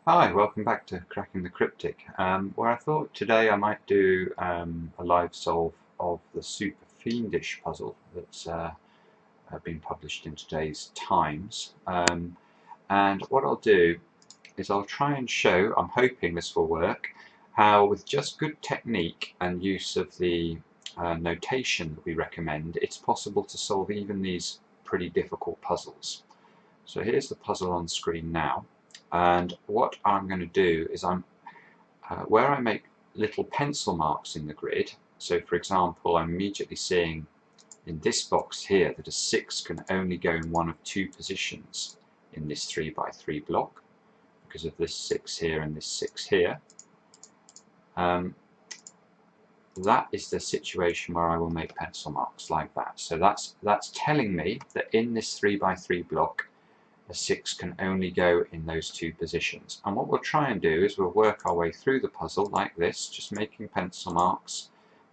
Hi, welcome back to Cracking the Cryptic, where I thought today I might do a live solve of the Super-Fiendish puzzle that's been published in today's Times. And what I'll do is I'll try and show, I'm hoping this will work, how with just good technique and use of the notation that we recommend, it's possible to solve even these pretty difficult puzzles. So here's the puzzle on screen now. And what I'm going to do is where I make little pencil marks in the grid. So for example, I'm immediately seeing in this box here that a 6 can only go in one of two positions in this 3 by 3 block because of this 6 here and this 6 here. That is the situation where I will make pencil marks like that. So that's telling me that in this 3 by 3 block a 6 can only go in those two positions. And what we'll try and do is we'll work our way through the puzzle like this, just making pencil marks,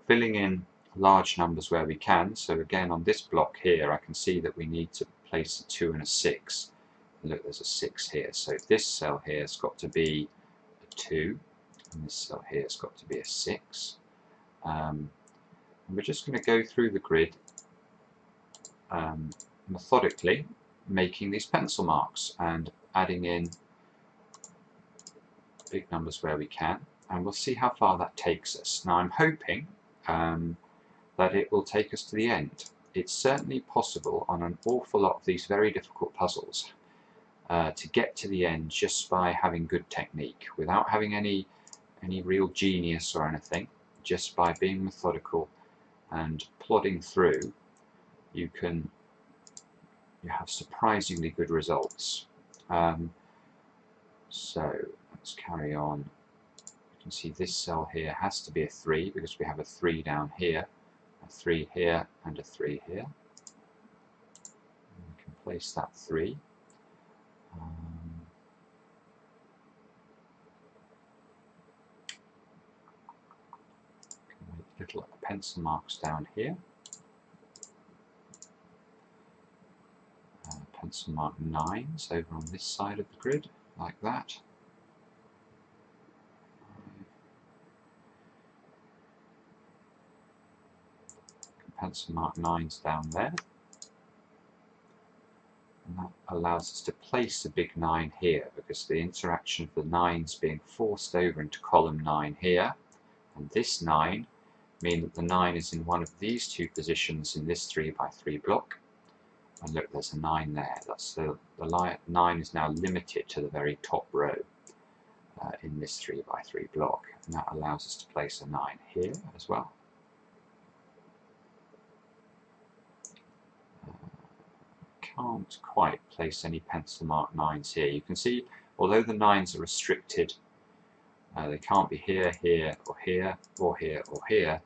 filling in large numbers where we can. So again, on this block here, I can see that we need to place a 2 and a 6. Look, there's a 6 here. So this cell here has got to be a 2, and this cell here has got to be a 6. And we're just going to go through the grid methodically, making these pencil marks and adding in big numbers where we can, and we'll see how far that takes us. Now I'm hoping that it will take us to the end. It's certainly possible on an awful lot of these very difficult puzzles to get to the end just by having good technique, without having any real genius or anything. Just by being methodical and plodding through, you have surprisingly good results. So let's carry on. You can see this cell here has to be a 3 because we have a 3 down here, a 3 here, and a 3 here. And we can place that 3. Can make little pencil marks down here. Pencil mark 9s over on this side of the grid, like that. Pencil mark 9s down there. And that allows us to place a big 9 here, because the interaction of the 9s being forced over into column 9 here, and this 9 mean that the 9 is in one of these two positions in this 3 by 3 block. And look, there's a 9 there. That's the 9 is now limited to the very top row in this 3 by 3 block, and that allows us to place a 9 here as well. Can't quite place any pencil mark 9s here. You can see, although the 9s are restricted, they can't be here, here, or here, or here, or here.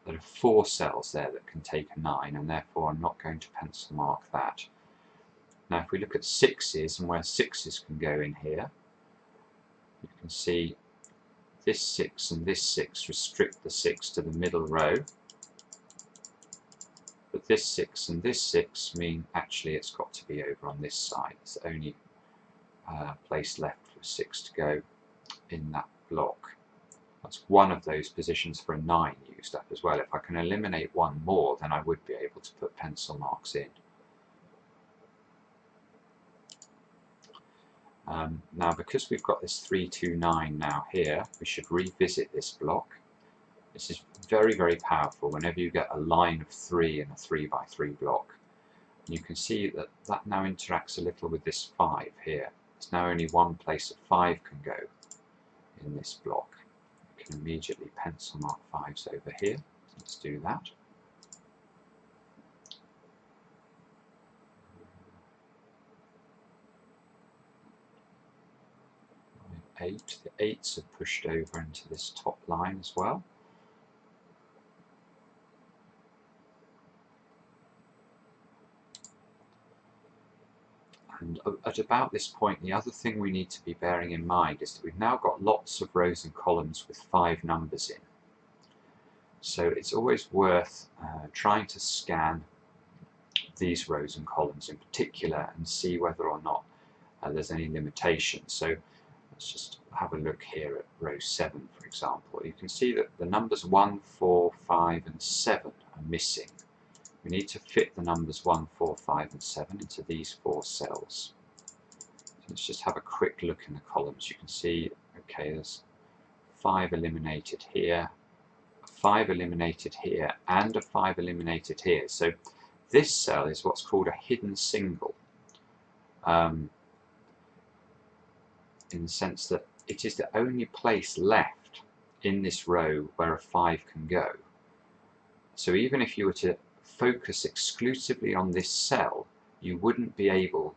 There are 4 cells there that can take a 9, and therefore I'm not going to pencil mark that. Now if we look at 6s and where 6s can go in here, you can see this 6 and this 6 restrict the 6 to the middle row, but this 6 and this 6 mean actually it's got to be over on this side. It's the only place left for 6 to go in that block. That's one of those positions for a 9 used up as well. If I can eliminate one more, then I would be able to put pencil marks in. Now because we've got this 3, 2, 9 now here, we should revisit this block. This is very, very powerful whenever you get a line of 3 in a 3 by 3 block. And you can see that that now interacts a little with this 5 here. There's now only one place that 5 can go in this block. You can immediately pencil mark 5s over here. Let's do that. 8. The 8s are pushed over into this top line as well. And at about this point, the other thing we need to be bearing in mind is that we've now got lots of rows and columns with 5 numbers in. So it's always worth trying to scan these rows and columns in particular and see whether or not there's any limitations. So let's just have a look here at row 7, for example. You can see that the numbers 1, 4, 5 and 7 are missing. We need to fit the numbers 1, 4, 5 and 7 into these 4 cells. So let's just have a quick look in the columns. You can see, okay, there's 5 eliminated here, a 5 eliminated here, and a 5 eliminated here. So this cell is what's called a hidden single, in the sense that it is the only place left in this row where a 5 can go. So even if you were to focus exclusively on this cell, you wouldn't be able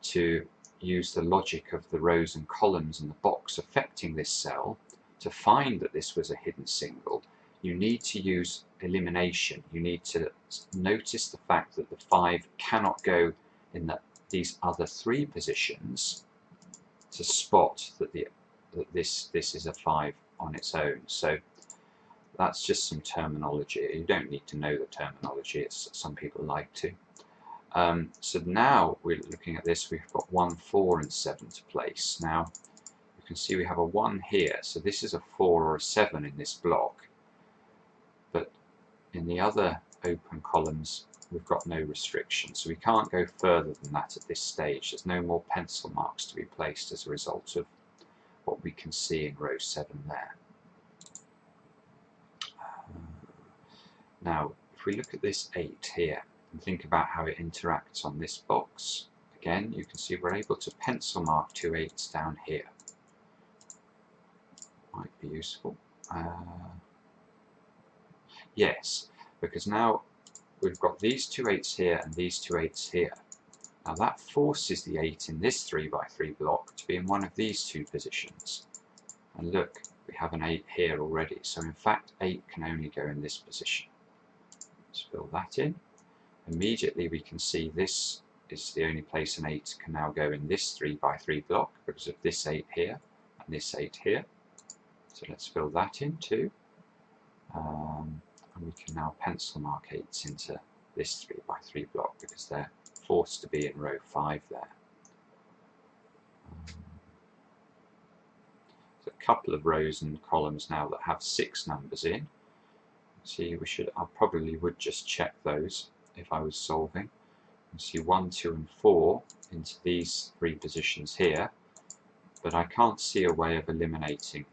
to use the logic of the rows and columns and the box affecting this cell to find that this was a hidden single. You need to use elimination. You need to notice the fact that the 5 cannot go in these other 3 positions to spot that this is a 5 on its own. So that's just some terminology. You don't need to know the terminology, it's some people like to. So now we're looking at this, we've got 1, 4 and 7 to place. Now you can see we have a 1 here, so this is a 4 or a 7 in this block, but in the other open columns we've got no restriction, so we can't go further than that at this stage. There's no more pencil marks to be placed as a result of what we can see in row 7 there. Now if we look at this 8 here and think about how it interacts on this box, again you can see we're able to pencil mark 2 8s down here. Might be useful. Yes, because now we've got these 2 8s here and these 2 8s here. Now that forces the 8 in this 3 by 3 block to be in one of these 2 positions. And look, we have an 8 here already, so in fact 8 can only go in this position. Let's fill that in. Immediately we can see this is the only place an 8 can now go in this 3 by 3 block because of this 8 here and this 8 here. So let's fill that in too. And we can now pencil mark 8s into this 3 by 3 block because they're forced to be in row 5 there. There's a couple of rows and columns now that have 6 numbers in. See, I probably would just check those if I was solving. You see 1, 2 and 4 into these 3 positions here, but I can't see a way of eliminating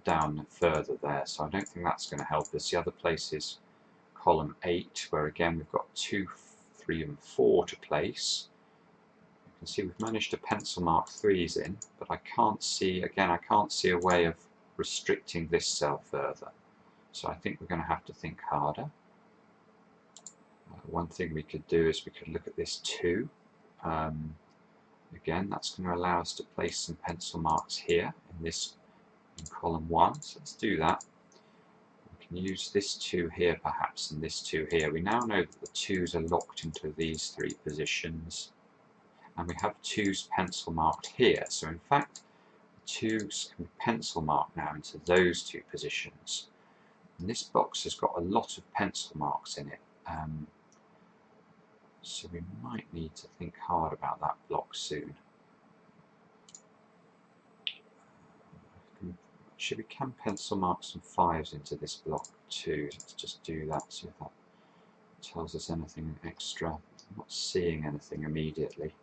down further there, so I don't think that's going to help us. The other place is column 8, where again we've got 2, 3 and 4 to place. You can see we've managed to pencil mark 3s in, but I can't see, again, I can't see a way of restricting this cell further. So I think we're going to have to think harder. One thing we could do is we could look at this 2. Again, that's going to allow us to place some pencil marks here in column 1. So let's do that. We can use this 2 here perhaps and this 2 here. We now know that the 2s are locked into these 3 positions, and we have 2s pencil marked here. So in fact, the 2s can be pencil marked now into those 2 positions. And this box has got a lot of pencil marks in it. So we might need to think hard about that block soon. Actually, we can pencil mark some 5s into this block too. Let's just do that, see if that tells us anything extra. I'm not seeing anything immediately.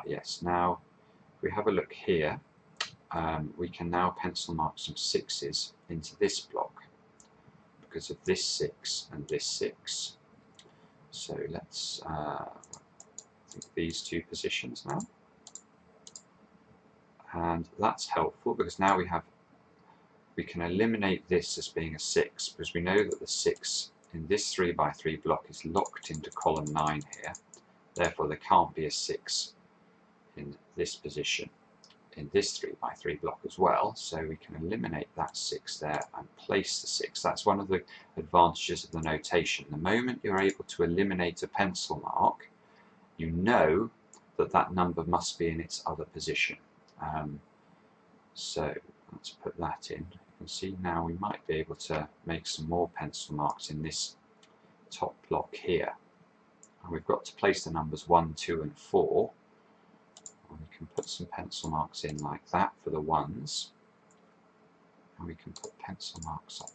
Yes, now if we have a look here, we can now pencil mark some 6s into this block because of this 6 and this 6. So let's think these 2 positions now, and that's helpful because now we can eliminate this as being a 6 because we know that the 6 in this 3 by 3 block is locked into column 9 here. Therefore there can't be a 6 in this position in this 3 by 3 block as well, so we can eliminate that 6 there and place the 6. That's one of the advantages of the notation. The moment you're able to eliminate a pencil mark, you know that that number must be in its other position. So let's put that in. can see now we might be able to make some more pencil marks in this top block here. And we've got to place the numbers 1, 2 and 4. And we can put some pencil marks in like that for the 1s. And we can put pencil marks up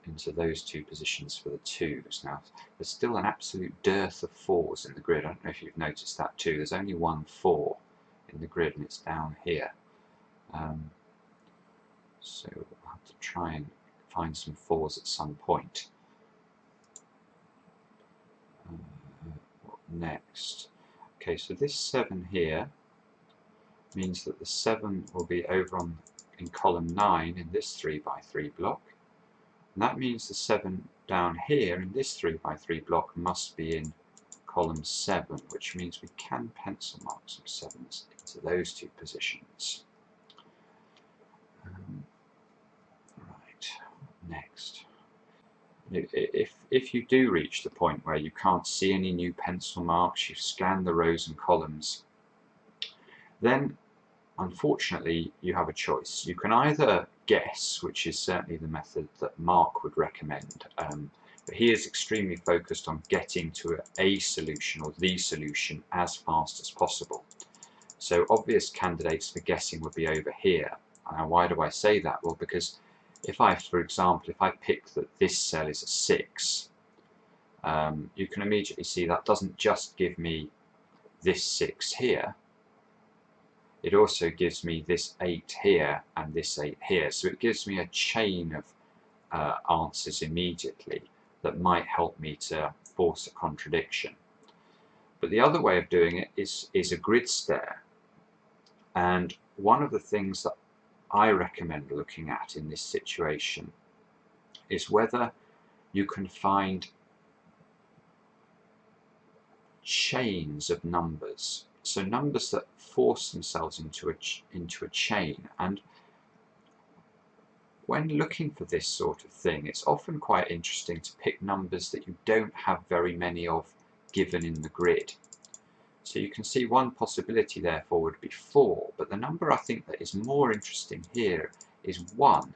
into those 2 positions for the 2s. Now, there's still an absolute dearth of 4s in the grid. I don't know if you've noticed that too. There's only 1 4 in the grid and it's down here. So we'll have to try and find some 4s at some point. What next? Okay, so this 7 here means that the 7 will be over in column 9 in this 3 by 3 block. And that means the 7 down here in this 3 by 3 block must be in column 7, which means we can pencil mark some 7s into those 2 positions. Right, next. If you do reach the point where you can't see any new pencil marks, you've scanned the rows and columns, then unfortunately you have a choice. You can either guess, which is certainly the method that Mark would recommend, but he is extremely focused on getting to a solution or the solution as fast as possible. So obvious candidates for guessing would be over here. Now why do I say that? Well, because if I, for example, if I pick that this cell is a 6, you can immediately see that doesn't just give me this 6 here, it also gives me this 8 here and this 8 here. So it gives me a chain of answers immediately that might help me to force a contradiction. But the other way of doing it is a grid stare. And one of the things that I recommend looking at in this situation is whether you can find chains of numbers. So numbers that force themselves into a chain. And when looking for this sort of thing, it's often quite interesting to pick numbers that you don't have very many of given in the grid. So you can see one possibility therefore would be 4, but the number I think that is more interesting here is 1.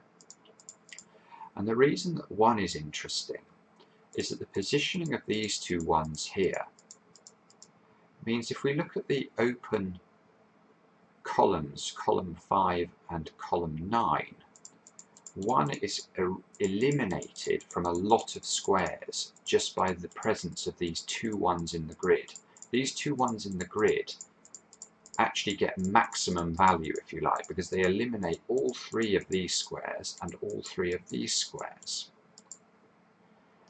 And the reason that 1 is interesting is that the positioning of these 2 1s here means if we look at the open columns, column 5 and column 9, 1 is eliminated from a lot of squares just by the presence of these 2 1s in the grid. These 2 1s in the grid actually get maximum value, if you like, because they eliminate all 3 of these squares and all 3 of these squares.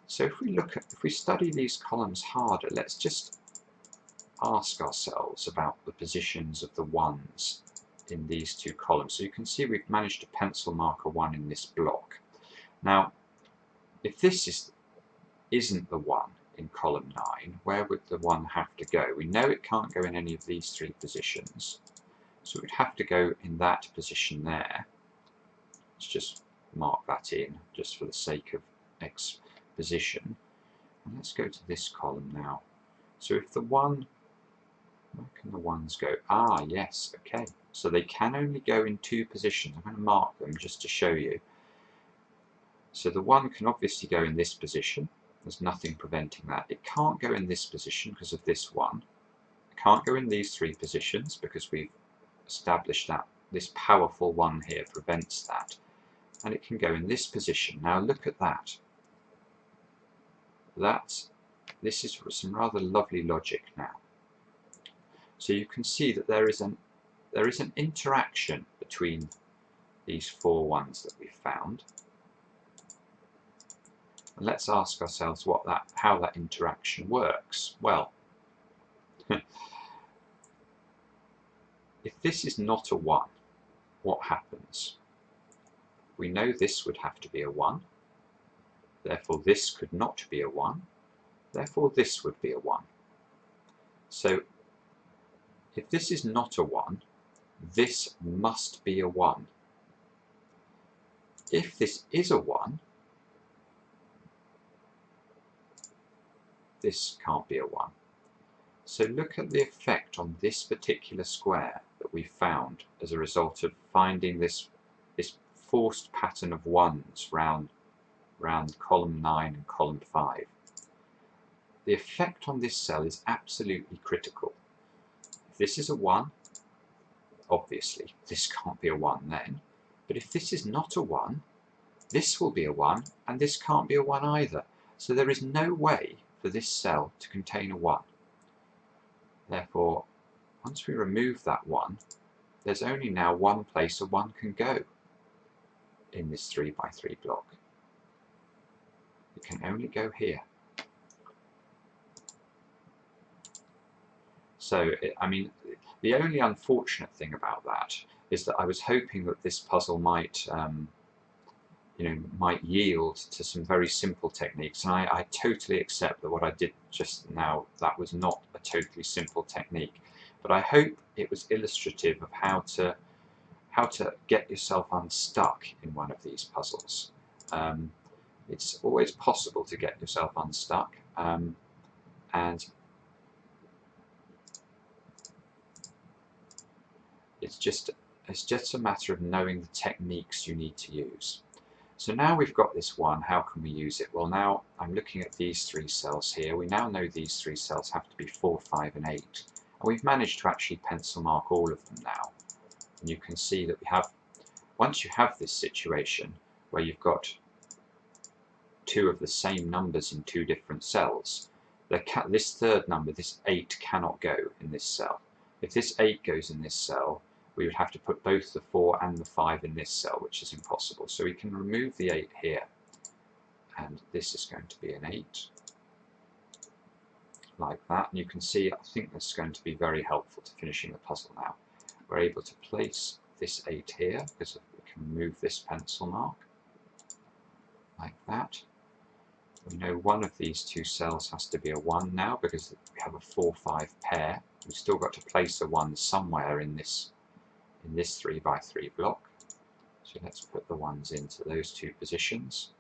So if we study these columns harder, let's just ask ourselves about the positions of the 1s in these 2 columns. So you can see we've managed to pencil mark a 1 in this block. Now, if this isn't the 1 in column 9, where would the 1 have to go? We know it can't go in any of these 3 positions, so it would have to go in that position there. Let's just mark that in, just for the sake of exposition. And let's go to this column now. So if the 1, where can the 1s go? Ah, yes, okay. So they can only go in 2 positions. I'm going to mark them just to show you. So the 1 can obviously go in this position. There's nothing preventing that. It can't go in this position because of this 1. It can't go in these 3 positions because we've established that this powerful 1 here prevents that. And it can go in this position. Now look at that. This is some rather lovely logic now. So you can see that there is an interaction between these 4 1s that we've found. And let's ask ourselves how that interaction works. Well, if this is not a 1, what happens? We know this would have to be a 1, therefore this could not be a 1, therefore this would be a 1. So if this is not a 1, this must be a 1. If this is a 1, this can't be a 1. So look at the effect on this particular square that we found as a result of finding this forced pattern of 1s round column 9 and column 5. The effect on this cell is absolutely critical. If this is a 1, obviously this can't be a 1 then, but if this is not a 1, this will be a 1, and this can't be a 1 either. So there is no way for this cell to contain a 1. Therefore, once we remove that 1, there's only now one place a 1 can go in this 3 by 3 block. It can only go here. So, I mean, the only unfortunate thing about that is that I was hoping that this puzzle might might yield to some very simple techniques, and I totally accept that what I did just now, that was not a totally simple technique, but I hope it was illustrative of how to get yourself unstuck in one of these puzzles. It's always possible to get yourself unstuck, and it's just a matter of knowing the techniques you need to use. So now we've got this 1, how can we use it? Well, now I'm looking at these 3 cells here. We now know these 3 cells have to be 4, 5 and 8. And we've managed to actually pencil mark all of them now. And you can see that we have, once you have this situation where you've got 2 of the same numbers in 2 different cells, this third number, this 8, cannot go in this cell. If this 8 goes in this cell, we would have to put both the 4 and the 5 in this cell, which is impossible. So we can remove the 8 here, and this is going to be an 8, like that. And you can see, I think this is going to be very helpful to finishing the puzzle now. We're able to place this 8 here, because we can remove this pencil mark, like that. We know one of these 2 cells has to be a 1 now, because we have a 4, 5 pair. We've still got to place a 1 somewhere in this 3 by 3 block. So let's put the 1s into those 2 positions.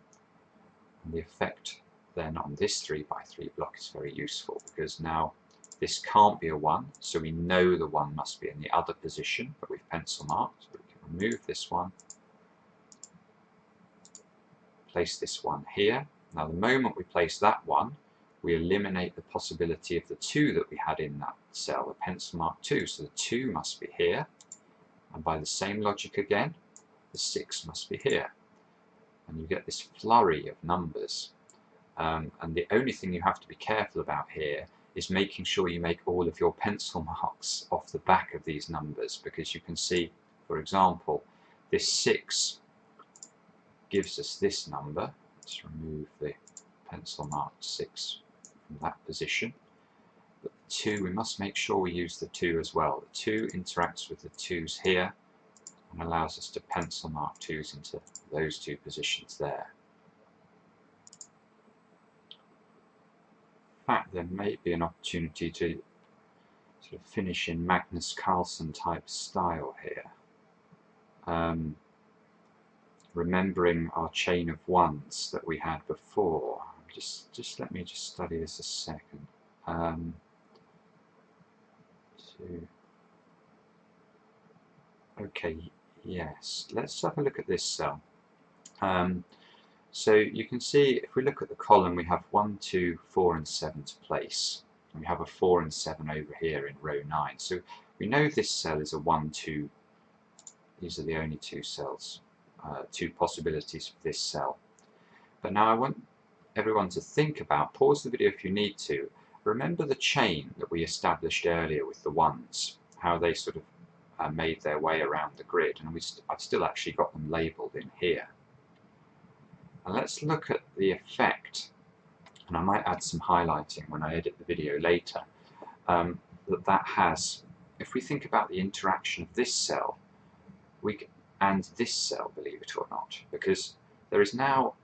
And the effect then on this 3 by 3 block is very useful, because now this can't be a 1, so we know the 1 must be in the other position, but we've pencil marked. So we can remove this 1, place this 1 here. Now the moment we place that 1, we eliminate the possibility of the 2 that we had in that cell, the pencil mark 2. So the 2 must be here. And by the same logic again, the 6 must be here. And you get this flurry of numbers. And the only thing you have to be careful about here is making sure you make all of your pencil marks off the back of these numbers, because you can see, for example, this 6 gives us this number. Let's remove the pencil marked 6 from that position. But the 2, we must make sure we use the 2 as well. The 2 interacts with the 2's here and allows us to pencil mark 2's into those 2 positions there. In fact, there may be an opportunity to sort of finish in Magnus Carlsen type style here. Remembering our chain of 1s that we had before. Just let me just study this a second. 2. Okay, yes, let's have a look at this cell. So you can see, if we look at the column, we have 1, 2, 4 and 7 to place. And we have a 4 and 7 over here in row 9. So we know this cell is a 1, 2. These are the only 2 cells, 2 possibilities for this cell. But now I want everyone to think about, pause the video if you need to, remember the chain that we established earlier with the 1s, how they sort of made their way around the grid, and I've still actually got them labelled in here. And let's look at the effect, and I might add some highlighting when I edit the video later, that has, if we think about the interaction of this cell and this cell, believe it or not, because there is now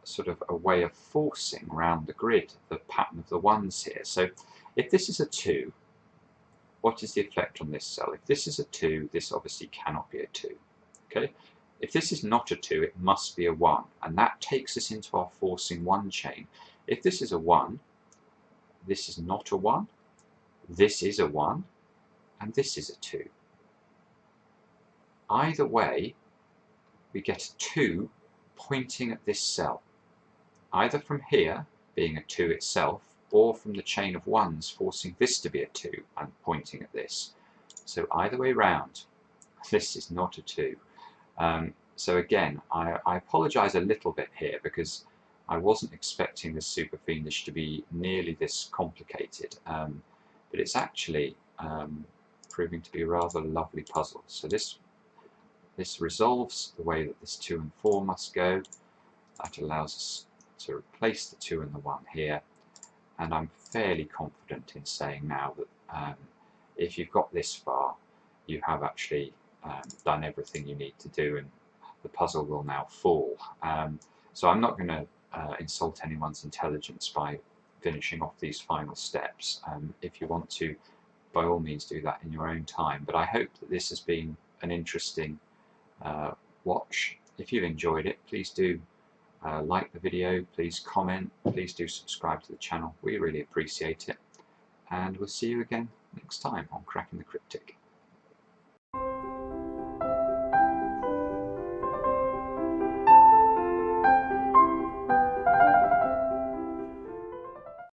sort of a way of forcing around the grid the pattern of the 1s here. So if this is a 2, what is the effect on this cell? If this is a 2, this obviously cannot be a 2. Okay? If this is not a 2, it must be a 1, and that takes us into our forcing 1 chain. If this is a 1, this is not a 1, this is a 1, and this is a 2. Either way, we get a 2 pointing at this cell, either from here, being a 2 itself, or from the chain of 1s forcing this to be a 2 and pointing at this. So either way round, this is not a 2. So again, I apologise a little bit here because I wasn't expecting this Super-Fiendish to be nearly this complicated, but it's actually proving to be a rather lovely puzzle. So this resolves the way that this 2 and 4 must go. That allows us to replace the 2 and the 1 here, and I'm fairly confident in saying now that if you've got this far, you have actually done everything you need to do, and the puzzle will now fall. So I'm not going to insult anyone's intelligence by finishing off these final steps. If you want to, by all means do that in your own time, but I hope that this has been an interesting watch. If you've enjoyed it, please do like the video, please comment, please do subscribe to the channel. We really appreciate it, and we'll see you again next time on Cracking the Cryptic.